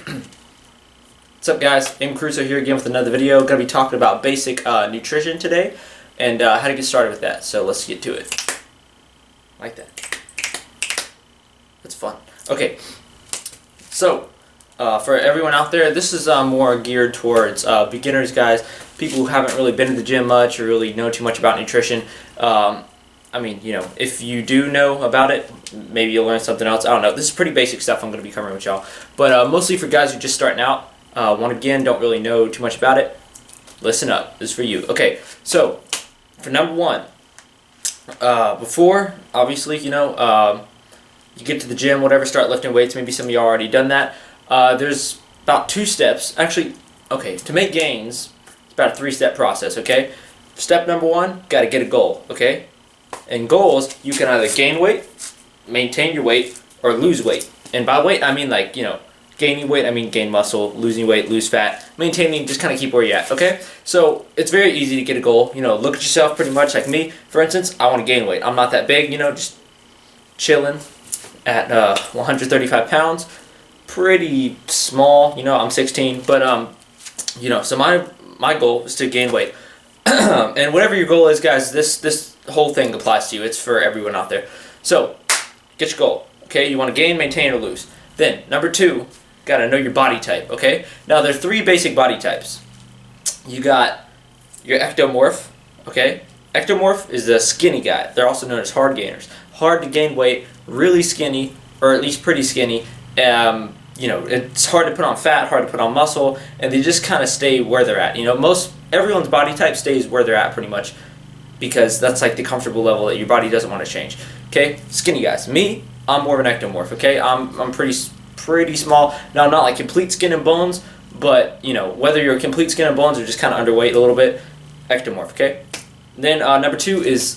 What's up, guys? I'm Crusoe here again with another video. Going to be talking about basic nutrition today and how to get started with that. So let's get to it. Like that. That's fun. Okay. So for everyone out there, this is more geared towards beginners, guys. People who haven't really been to the gym much or really know too much about nutrition. I mean, you know, if you do know about it, maybe you'll learn something else. I don't know. This is pretty basic stuff I'm going to be covering with y'all. But mostly for guys who are just starting out, again, don't really know too much about it, listen up. This is for you. Okay, so for number one, before, obviously, you know, you get to the gym, whatever, start lifting weights. Maybe some of y'all already done that. There's about 2 steps. Actually, okay, to make gains, it's about a 3-step process, okay? Step number 1, got to get a goal, okay? And goals, you can either gain weight, maintain your weight, or lose weight. And by weight, I mean, like, you know, gaining weight, I mean gain muscle, losing weight, lose fat, maintaining, just kind of keep where you're at, okay? So it's very easy to get a goal. You know, look at yourself pretty much like me. For instance, I want to gain weight. I'm not that big, you know, just chilling at 135 pounds. Pretty small, you know, I'm 16, but, you know, so my goal is to gain weight. And whatever your goal is, guys, this whole thing applies to you. It's for everyone out there. So, get your goal, okay? You want to gain, maintain, or lose. Then, number 2, got to know your body type, okay? Now, there are 3 basic body types. You got your ectomorph, okay? Ectomorph is the skinny guy. They're also known as hard gainers. Hard to gain weight, really skinny, or at least pretty skinny. You know, it's hard to put on fat, hard to put on muscle, and they just kind of stay where they're at. You know, everyone's body type stays where they're at pretty much, because that's like the comfortable level that your body doesn't want to change. Okay, skinny guys. Me, I'm more of an ectomorph. Okay, I'm pretty small. Now, I'm not like complete skin and bones, but you know, whether you're complete skin and bones or just kind of underweight a little bit, ectomorph. Okay. Then number 2 is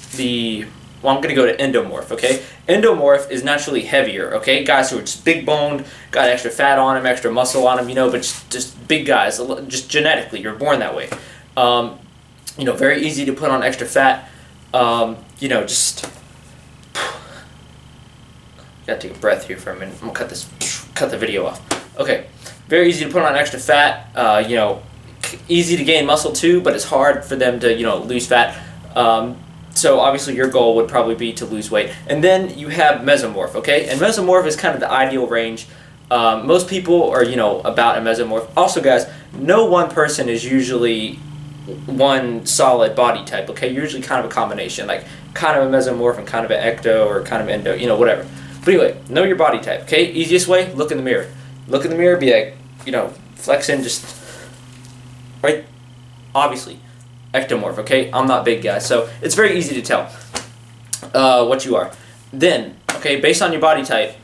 I'm going to go to endomorph, okay? Endomorph is naturally heavier, okay? Guys who are just big boned, got extra fat on them, extra muscle on them, you know, but just big guys, just genetically, you're born that way. You know, very easy to put on extra fat. You know, just gotta take a breath here for a minute. I'm gonna cut the video off. Okay, very easy to put on extra fat. You know, easy to gain muscle too, but it's hard for them to, you know, lose fat. So obviously your goal would probably be to lose weight. And then you have mesomorph, okay? And mesomorph is kind of the ideal range. Most people are, you know, about a mesomorph. Also, guys, no one person is usually one solid body type, okay? You're usually kind of a combination, like kind of a mesomorph and kind of an ecto or kind of endo, you know, whatever. But anyway, know your body type, okay? Easiest way, look in the mirror. Look in the mirror, be like, you know, flex in, just, right? Obviously. Ectomorph, okay? I'm not big, guys, so it's very easy to tell what you are. Then, okay, based on your body type,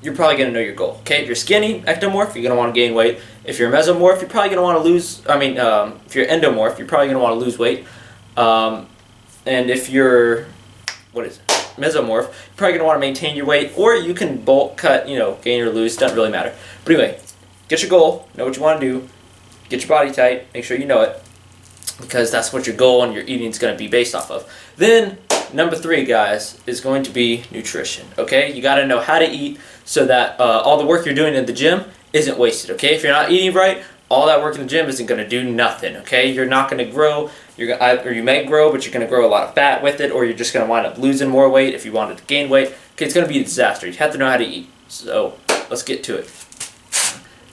you're probably going to know your goal, okay? If you're skinny, ectomorph, you're going to want to gain weight. If you're mesomorph, you're probably going to want to lose, if you're endomorph, you're probably going to want to lose weight. And if you're, mesomorph, you're probably going to want to maintain your weight, or you can bulk, cut, you know, gain or lose, doesn't really matter. But anyway, get your goal, know what you want to do, get your body type, make sure you know it, because that's what your goal and your eating is going to be based off of. Then, number 3, guys, is going to be nutrition, okay? You got to know how to eat so that all the work you're doing in the gym isn't wasted, okay? If you're not eating right, all that work in the gym isn't going to do nothing, okay? You're not going to grow, or you may grow, but you're going to grow a lot of fat with it, or you're just going to wind up losing more weight if you wanted to gain weight. Okay, it's going to be a disaster. You have to know how to eat. So, let's get to it.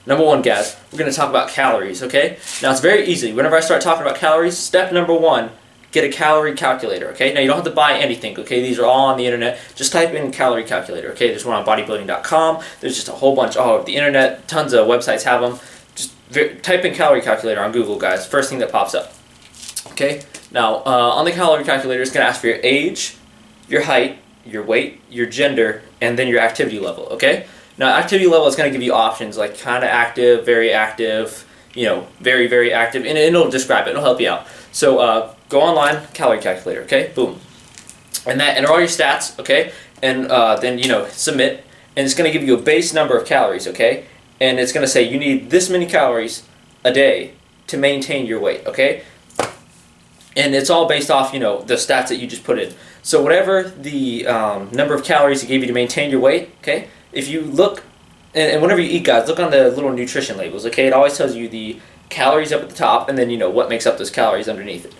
Number 1, guys, we're going to talk about calories, okay? Now, it's very easy. Whenever I start talking about calories, step number 1, get a calorie calculator, okay? Now, you don't have to buy anything, okay? These are all on the internet. Just type in calorie calculator, okay? There's one on bodybuilding.com. There's just a whole bunch all over the internet. Tons of websites have them. Just type in calorie calculator on Google, guys. First thing that pops up, okay? Now, on the calorie calculator, it's going to ask for your age, your height, your weight, your gender, and then your activity level, okay? Now, activity level is going to give you options like kind of active, you know, very, very active, and it'll describe it. It'll help you out. So go online, calorie calculator, okay? Boom. And enter all your stats, okay? And then, you know, submit, and it's going to give you a base number of calories, okay? And it's going to say you need this many calories a day to maintain your weight, okay? And it's all based off, you know, the stats that you just put in. So whatever the number of calories it gave you to maintain your weight, okay? If you look and whenever you eat, guys, look on the little nutrition labels, okay? It always tells you the calories up at the top, and then what makes up those calories underneath it.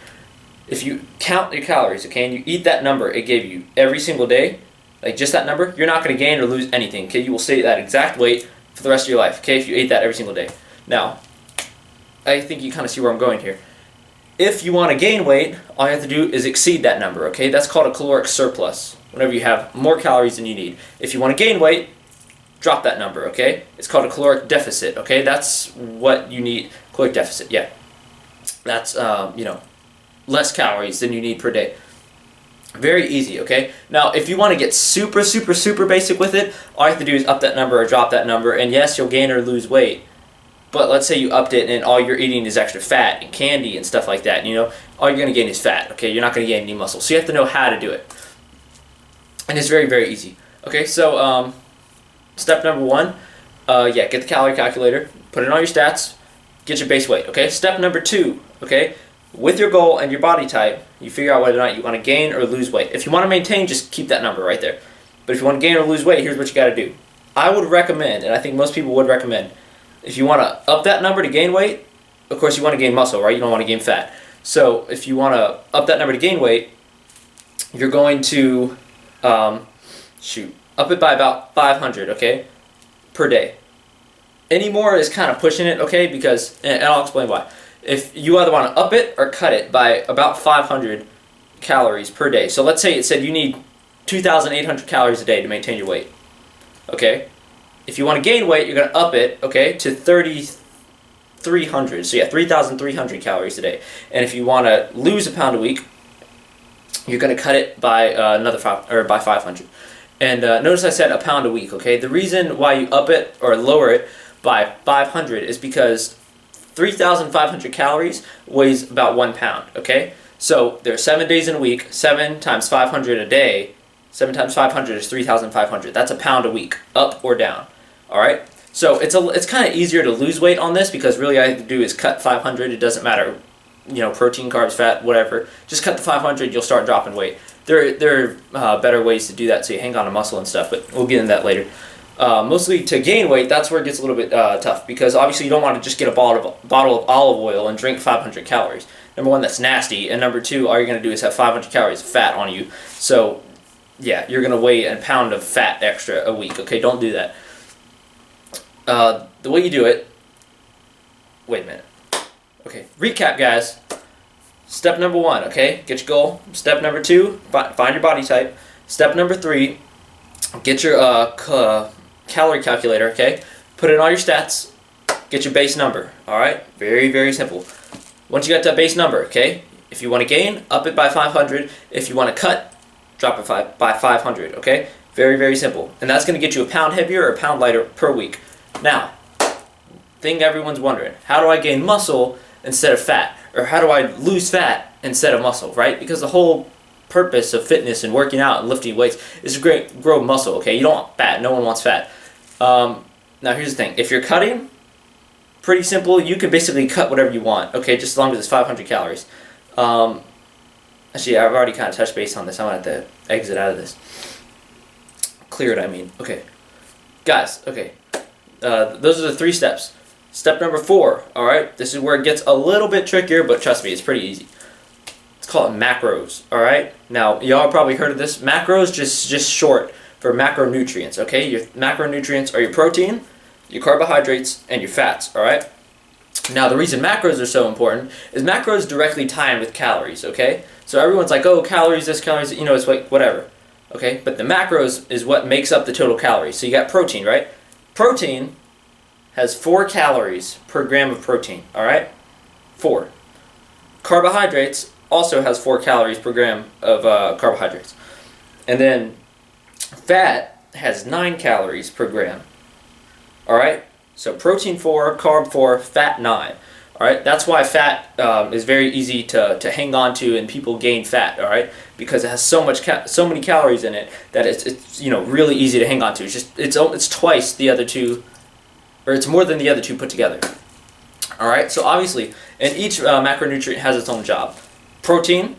If you count your calories, okay, and you eat that number it gave you every single day, like just that number, you're not going to gain or lose anything, okay? You will stay at that exact weight for the rest of your life, okay, if you ate that every single day. Now, I think you kind of see where I'm going here. If you want to gain weight, all you have to do is exceed that number, okay? That's called a caloric surplus, whenever you have more calories than you need. If you want to gain weight, drop that number, okay? It's called a caloric deficit, okay? That's what you need. Caloric deficit, yeah. That's, less calories than you need per day. Very easy, okay? Now, if you want to get super, super, super basic with it, all you have to do is up that number or drop that number, and yes, you'll gain or lose weight. But let's say you upped it and all you're eating is extra fat and candy and stuff like that, all you're going to gain is fat, okay? You're not going to gain any muscle. So you have to know how to do it. And it's very, very easy. Okay, so step number 1, get the calorie calculator, put in all your stats, get your base weight, okay? Step number 2, okay? With your goal and your body type, you figure out whether or not you want to gain or lose weight. If you want to maintain, just keep that number right there. But if you want to gain or lose weight, here's what you got to do. I would recommend, and I think most people would recommend, if you want to up that number to gain weight, of course you want to gain muscle, right? You don't want to gain fat. So if you want to up that number to gain weight, you're going to, up it by about 500, okay, per day. Any more is kind of pushing it, okay, because, and I'll explain why. If you either want to up it or cut it by about 500 calories per day. So let's say it said you need 2,800 calories a day to maintain your weight. Okay? If you want to gain weight, you're going to up it, okay, to 3,300. So yeah, 3,300 calories a day. And if you want to lose a pound a week, you're going to cut it by by 500. And notice I said a pound a week, okay? The reason why you up it or lower it by 500 is because 3,500 calories weighs about 1 pound, okay? So there are 7 days in a week, 7 times 500 a day, 7 times 500 is 3,500. That's a pound a week, up or down, all right? So it's kind of easier to lose weight on this because really all I have to do is cut 500. It doesn't matter, protein, carbs, fat, whatever. Just cut the 500, you'll start dropping weight. There are better ways to do that so you hang on to muscle and stuff, but we'll get into that later. Mostly to gain weight, that's where it gets a little bit tough because obviously you don't want to just get a bottle of olive oil and drink 500 calories. Number 1, that's nasty, and number 2, all you're going to do is have 500 calories of fat on you. So, yeah, you're going to weigh a pound of fat extra a week, okay? Don't do that. The way you do it, wait a minute. Okay, recap, guys. Step number 1, okay? Get your goal. Step number 2, find your body type. Step number 3, get your calorie calculator, okay? Put in all your stats, get your base number, all right? Very, very simple. Once you got that base number, okay? If you want to gain, up it by 500. If you want to cut, drop it by 500, okay? Very, very simple. And that's going to get you a pound heavier or a pound lighter per week. Now, thing everyone's wondering, how do I gain muscle instead of fat? Or how do I lose fat instead of muscle, right? Because the whole purpose of fitness and working out and lifting weights is to grow muscle, okay? You don't want fat. No one wants fat. Now, here's the thing. If you're cutting, pretty simple. You can basically cut whatever you want, okay? Just as long as it's 500 calories. Actually, I've already kind of touched base on this. I'm going to have to exit out of this. Clear it, I mean. Okay. Guys, okay. Those are the 3 steps. Step number 4, all right? This is where it gets a little bit trickier, but trust me, it's pretty easy. It's called macros, all right? Now, y'all probably heard of this. Macros, just short for macronutrients, okay? Your macronutrients are your protein, your carbohydrates, and your fats, all right? Now, the reason macros are so important is macros directly tie in with calories, okay? So everyone's like, oh, calories, this, calories, it's like whatever, okay? But the macros is what makes up the total calories. So you got protein, right? Protein has 4 calories per gram of protein, all right? 4. Carbohydrates also has 4 calories per gram of carbohydrates. And then fat has 9 calories per gram, all right? So protein 4, carb 4, fat 9, all right? That's why fat is very easy to hang on to and people gain fat, all right? Because it has so many calories in it that it's really easy to hang on to. It's twice the other two, or it's more than the other two put together. All right, so obviously, and each macronutrient has its own job. Protein,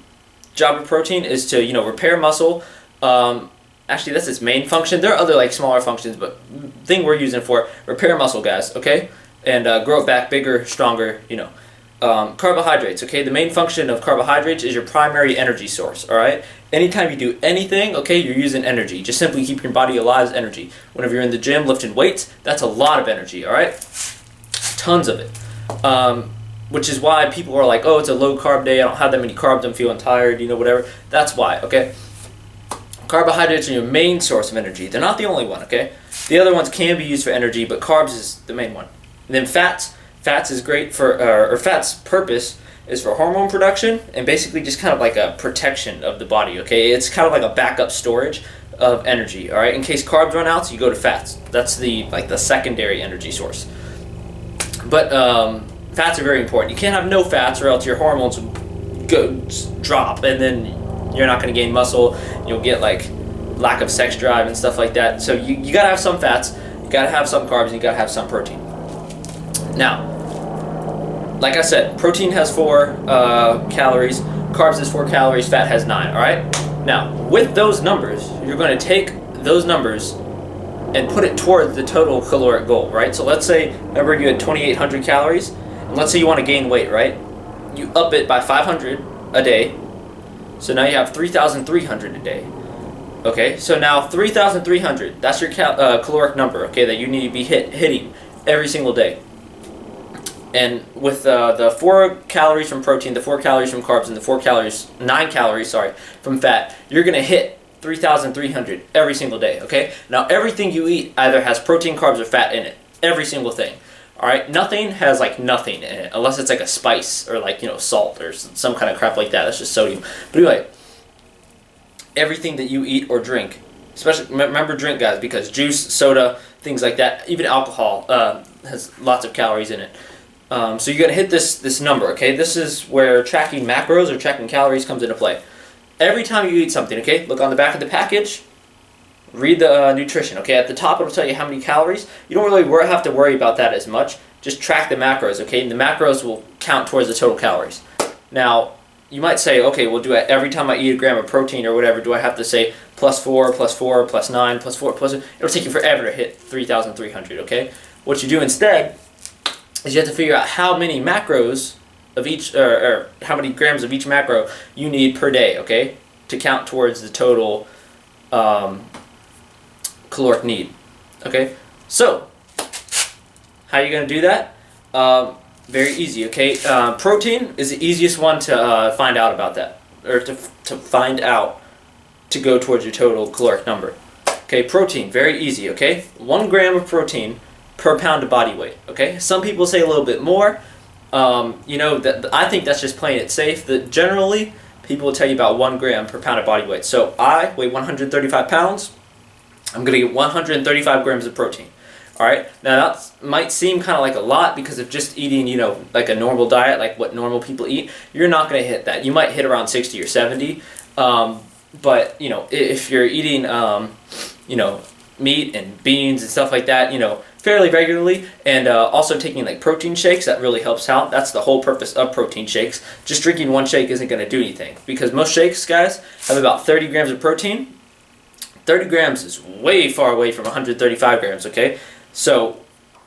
job of protein is to repair muscle, actually that's its main function. There are other like smaller functions, but thing we're using for repair muscle, guys, okay? And grow it back bigger, stronger, you know. Carbohydrates, okay? The main function of carbohydrates is your primary energy source, all right? Anytime you do anything, okay, you're using energy. Just simply keep your body alive as energy. Whenever you're in the gym lifting weights, that's a lot of energy, all right? Tons of it. Which is why people are like, oh, it's a low carb day, I don't have that many carbs, I'm feeling tired, you know, whatever. That's why, okay? Carbohydrates are your main source of energy. They're not the only one, okay? The other ones can be used for energy, but carbs is the main one. And then fats. Fats is great for, or fat's purpose is for hormone production and basically just kind of like a protection of the body, okay? It's kind of like a backup storage of energy, all right? In case carbs run out, so you go to fats. That's the secondary energy source. But fats are very important. You can't have no fats or else your hormones will drop and then you're not going to gain muscle. You'll get like lack of sex drive and stuff like that. So you got to have some fats, you got to have some carbs, and you got to have some protein. Now, like I said, protein has 4 calories, carbs has 4 calories, fat has 9, all right? Now, with those numbers, you're going to take those numbers and put it towards the total caloric goal, right? So let's say, remember you had 2,800 calories, and let's say you want to gain weight, right? You up it by 500 a day, so now you have 3,300 a day. Okay, so now 3,300, that's your caloric number, okay, that you need to be hitting every single day. And with the 4 calories from protein, the 4 calories from carbs, and the 9 calories, from fat, you're going to hit 3,300 every single day, okay? Now, everything you eat either has protein, carbs, or fat in it. Every single thing, all right? Nothing has, like, nothing in it, unless it's, like, a spice or, like, you know, salt or some kind of crap like that. That's just sodium. But anyway, everything that you eat or drink, especially, remember drink, guys, because juice, soda, things like that, even alcohol has lots of calories in it. So you're going to hit this number, okay? This is where tracking macros or tracking calories comes into play. Every time you eat something, okay, look on the back of the package, read the nutrition, okay? At the top it'll tell you how many calories. You don't really have to worry about that as much. Just track the macros, okay? And the macros will count towards the total calories. Now, you might say, okay, well, every time I eat a gram of protein or whatever, do I have to say +4, +4, +9, +4, +4? It'll take you forever to hit 3,300, okay? What you do instead is you have to figure out how many macros of each, or how many grams of each macro you need per day, okay, to count towards the total caloric need, okay? So, how are you going to do that? Very easy, okay? Protein is the easiest one to find out about that, or to find out to go towards your total caloric number. Okay, protein, very easy, okay? 1 gram of protein per pound of body weight, okay? Some people say a little bit more. You know, I think that's just playing it safe. Generally, people will tell you about 1 gram per pound of body weight. So I weigh 135 pounds. I'm going to get 135 grams of protein. All right? Now, that might seem kind of like a lot because of just eating, you know, like a normal diet, like what normal people eat. You're not going to hit that. You might hit around 60 or 70. But, you know, if you're eating, you know, meat and beans and stuff like that, you know, fairly regularly, and also taking like protein shakes, that really helps out. That's the whole purpose of protein shakes. Just drinking 1 shake isn't going to do anything because most shakes, guys, have about 30 grams of protein. 30 grams is way far away from 135 grams, okay? So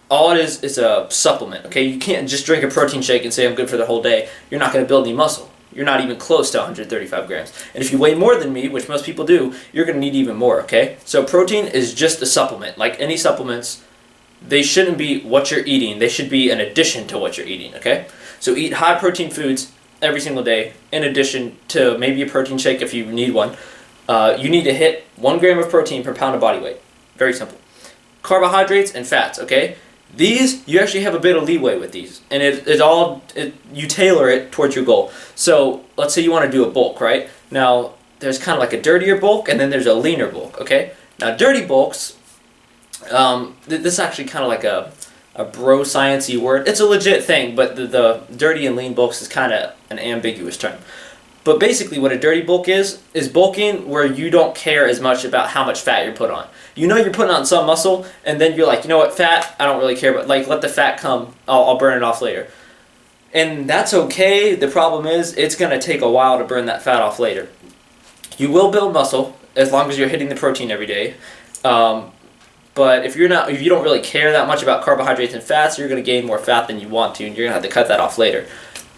all it is a supplement, okay? You can't just drink a protein shake and say I'm good for the whole day. You're not going to build any muscle. You're not even close to 135 grams. And if you weigh more than me, which most people do, you're going to need even more, okay? So protein is just a supplement. Like any supplements, they shouldn't be what you're eating. They should be an addition to what you're eating, okay? So eat high protein foods every single day in addition to maybe a protein shake if you need one. You need to hit 1 gram of protein per pound of body weight. Very simple. Carbohydrates and fats, okay? These, you actually have a bit of leeway with these. And you tailor it towards your goal. So let's say you want to do a bulk, right? Now, there's kind of like a dirtier bulk and then there's a leaner bulk, okay? Now, dirty bulks, this is actually kind of like a bro science-y word. It's a legit thing, but the dirty and lean bulks is kind of an ambiguous term. But basically what a dirty bulk is bulking where you don't care as much about how much fat you're put on. You know you're putting on some muscle, and then you're like, you know what, fat, I don't really care, but like let the fat come, I'll burn it off later. And that's okay. The problem is it's going to take a while to burn that fat off later. You will build muscle, as long as you're hitting the protein every day. But if you don't really care that much about carbohydrates and fats, you're going to gain more fat than you want to, and you're going to have to cut that off later.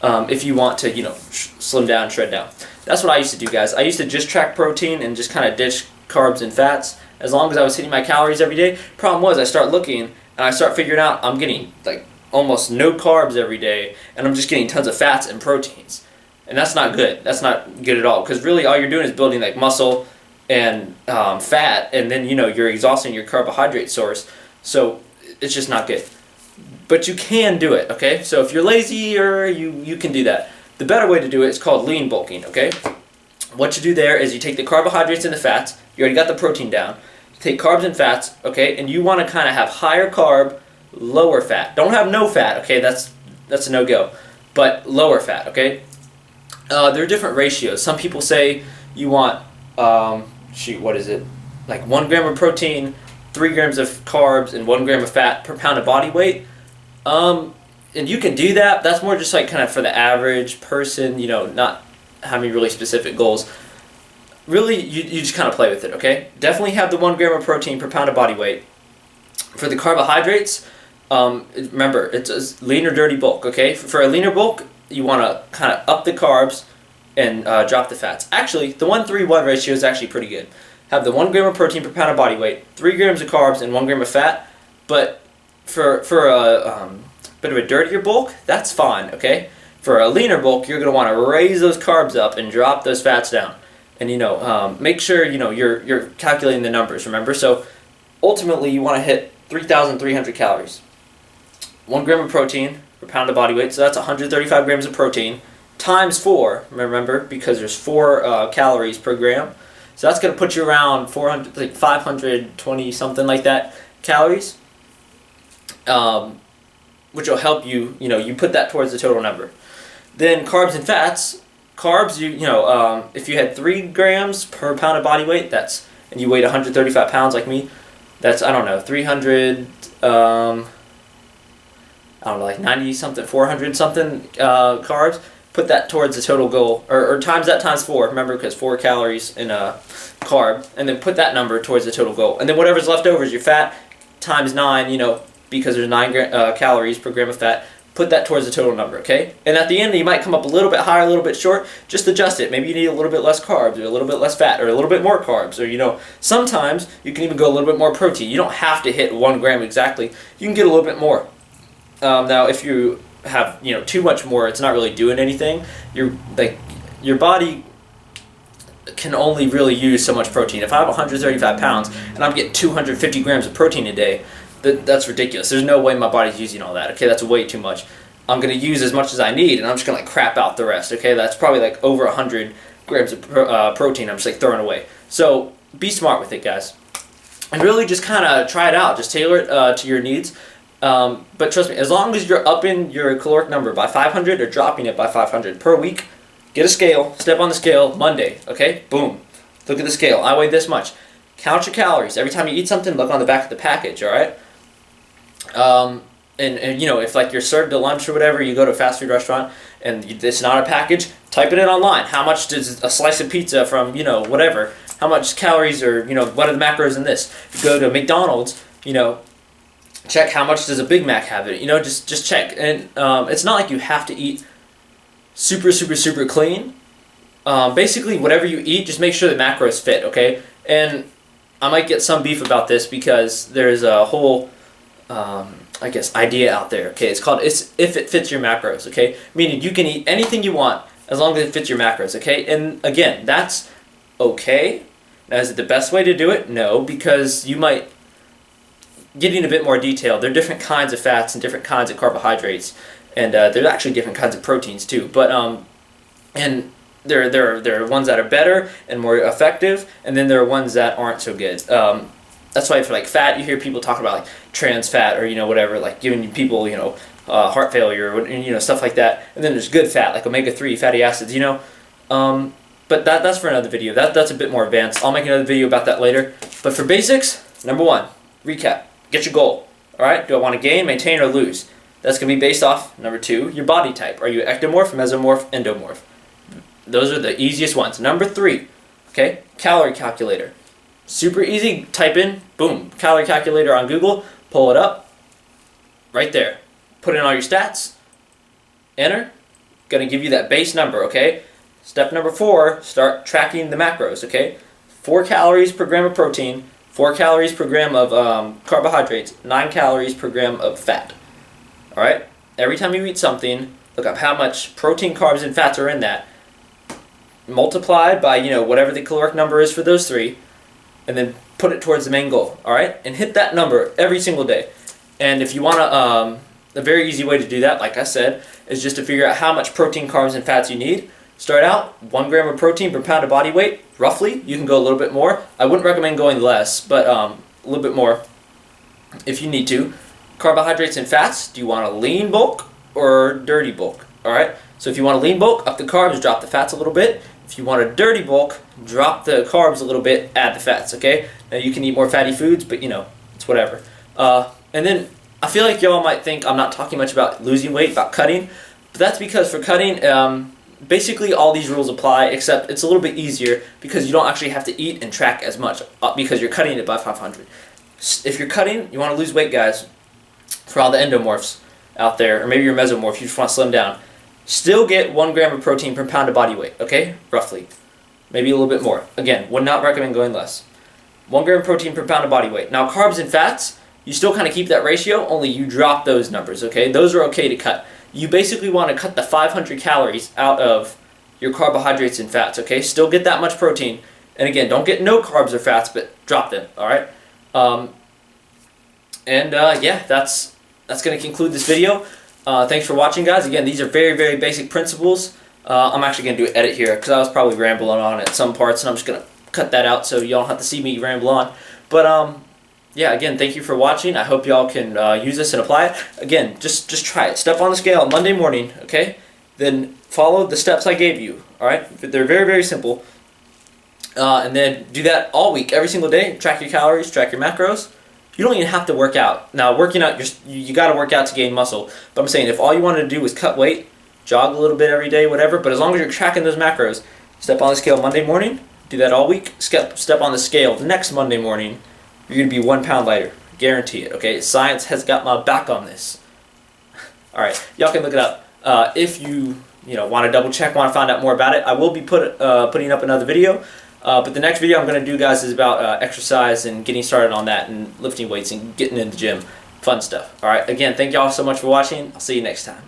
If you want to, slim down, shred down. That's what I used to do, guys. I used to just track protein and just kind of ditch carbs and fats as long as I was hitting my calories every day. Problem was, I start looking and I start figuring out I'm getting like almost no carbs every day, and I'm just getting tons of fats and proteins. And that's not good. That's not good at all, because really all you're doing is building like muscle and fat, and then you're exhausting your carbohydrate source. So it's just not good. But you can do it, okay? So if you're lazy, or you can do that. The better way to do it is called lean bulking, okay? What you do there is you take the carbohydrates and the fats. You already got the protein down. You take carbs and fats, okay? And you want to kind of have higher carb, lower fat. Don't have no fat, okay? That's a no-go. But lower fat, okay? There are different ratios. Some people say you want, what is it? Like 1 gram of protein, 3 grams of carbs, and 1 gram of fat per pound of body weight. And you can do that. That's more just like kind of for the average person, not having really specific goals. Really, you just kind of play with it, okay? Definitely have the 1 gram of protein per pound of body weight. For the carbohydrates, remember, it's a lean or dirty bulk, okay? For a leaner bulk, you want to kind of up the carbs and drop the fats. Actually, the 1:3:1 ratio is actually pretty good. Have the 1 gram of protein per pound of body weight, 3 grams of carbs, and 1 gram of fat. But for a bit of a dirtier bulk, that's fine, okay? For a leaner bulk, you're going to want to raise those carbs up and drop those fats down. And make sure you're calculating the numbers, remember? So ultimately you want to hit 3,300 calories. 1 gram of protein per pound of body weight, so that's 135 grams of protein times 4, remember, because there's 4 calories per gram. So that's going to put you around 400, like 520 something like that calories, which will help you. You put that towards the total number. Then carbs and fats. Carbs, if you had 3 grams per pound of body weight, and you weighed 135 pounds like me, that's 300. Like 90 something, 400 something carbs. Put that towards the total goal, or times that times 4. Remember, because 4 calories in a carb, and then put that number towards the total goal. And then whatever's left over is your fat times 9. Because there's 9 calories per gram of fat. Put that towards the total number, okay? And at the end, you might come up a little bit higher, a little bit short. Just adjust it. Maybe you need a little bit less carbs, or a little bit less fat, or a little bit more carbs, or sometimes you can even go a little bit more protein. You don't have to hit 1 gram exactly. You can get a little bit more. Now, if you have too much more, it's not really doing anything. Your body can only really use so much protein. If I have 135 pounds and I'm getting 250 grams of protein a day, that's ridiculous. There's no way my body's using all that. Okay, that's way too much. I'm going to use as much as I need, and I'm just going to crap out the rest. Okay, that's probably like over 100 grams of protein I'm just like throwing away. So be smart with it, guys, and really just kind of try it out. Just tailor it to your needs. But trust me, as long as you're upping your caloric number by 500 or dropping it by 500 per week, get a scale, step on the scale Monday, okay? Boom. Look at the scale. I weigh this much. Count your calories. Every time you eat something, look on the back of the package, all right? And if like you're served to lunch or whatever, you go to a fast food restaurant and it's not a package, type it in online. How much does a slice of pizza from, whatever, how much calories, or, what are the macros in this? If you go to McDonald's, check how much does a Big Mac have in it. Just check. And it's not like you have to eat super, super, super clean. Basically, whatever you eat, just make sure the macros fit, okay? And I might get some beef about this because there's a whole, idea out there, okay? It's called if it fits your macros, okay? Meaning you can eat anything you want as long as it fits your macros, okay? And again, that's okay. Now, is it the best way to do it? No, because you might... Getting a bit more detailed, there are different kinds of fats and different kinds of carbohydrates, and there's actually different kinds of proteins too. But and there are ones that are better and more effective, and then there are ones that aren't so good. That's why for like fat, you hear people talk about like trans fat, or whatever, like giving people heart failure, or stuff like that. And then there's good fat, like omega-3 fatty acids. But that's for another video. That's a bit more advanced. I'll make another video about that later. But for basics, number 1, recap. Get your goal. Alright? Do I want to gain, maintain, or lose? That's going to be based off, number 2, your body type. Are you ectomorph, mesomorph, endomorph? Those are the easiest ones. Number 3, Okay, calorie calculator. Super easy, type in, boom, calorie calculator on Google, pull it up, right there. Put in all your stats, enter, gonna give you that base number, okay? Step number 4, start tracking the macros, okay? 4 calories per gram of protein, 4 calories per gram of carbohydrates, 9 calories per gram of fat. Alright? Every time you eat something, look up how much protein, carbs, and fats are in that. Multiplied by, whatever the caloric number is for those 3, and then put it towards the main goal, alright? And hit that number every single day. And if you want to, a very easy way to do that, like I said, is just to figure out how much protein, carbs, and fats you need. Start out, 1 gram of protein per pound of body weight, roughly. You can go a little bit more. I wouldn't recommend going less, but a little bit more if you need to. Carbohydrates and fats, do you want a lean bulk or dirty bulk? Alright, so if you want a lean bulk, up the carbs, drop the fats a little bit. If you want a dirty bulk, drop the carbs a little bit, add the fats, okay? Now you can eat more fatty foods, but it's whatever. And then I feel like y'all might think I'm not talking much about losing weight, about cutting, but that's because for cutting, basically all these rules apply, except it's a little bit easier because you don't actually have to eat and track as much because you're cutting it by 500. If you're cutting, you want to lose weight, guys, for all the endomorphs out there, or maybe you're mesomorph, you just want to slim down, still get 1 gram of protein per pound of body weight, okay? Roughly. Maybe a little bit more. Again, would not recommend going less. 1 gram of protein per pound of body weight. Now, carbs and fats, you still kind of keep that ratio, only you drop those numbers, okay? Those are okay to cut. You basically want to cut the 500 calories out of your carbohydrates and fats, okay? Still get that much protein. And again, don't get no carbs or fats, but drop them, all right? Yeah, that's going to conclude this video. Thanks for watching, guys. Again, these are very, very basic principles. I'm actually going to do an edit here because I was probably rambling on at some parts, and I'm just going to cut that out so y'all don't have to see me ramble on. But yeah, again, thank you for watching. I hope y'all can use this and apply it. Again, just try it. Step on the scale on Monday morning, okay? Then follow the steps I gave you, all right? They're very, very simple. And then do that all week, every single day. Track your calories, track your macros. You don't even have to work out. Now, working out, you got to work out to gain muscle. But I'm saying if all you wanted to do was cut weight, jog a little bit every day, whatever, but as long as you're tracking those macros, step on the scale Monday morning, do that all week, step on the scale the next Monday morning, you're going to be 1 pound lighter. Guarantee it, okay? Science has got my back on this. All right, y'all can look it up. If you want to double check, want to find out more about it, I will be putting up another video. But the next video I'm going to do, guys, is about exercise and getting started on that and lifting weights and getting in the gym. Fun stuff. All right, again, thank y'all so much for watching. I'll see you next time.